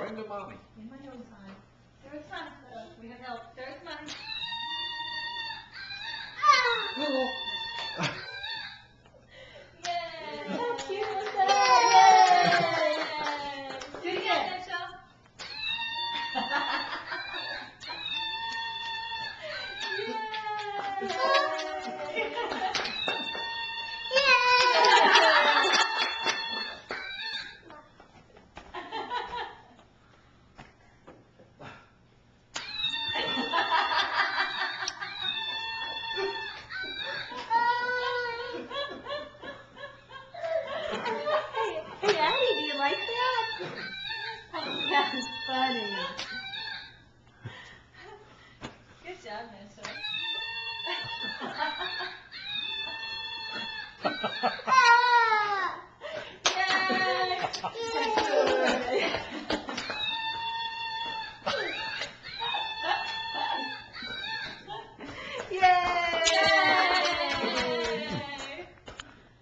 Join the mommy. In my nose time. There's fun. We have help. There's money. Oh. Yay! How cute was Yay! that? Do it again, Mitchell. Hey, Addie, do you like that? That's funny. Good job, Mitchell. Yay!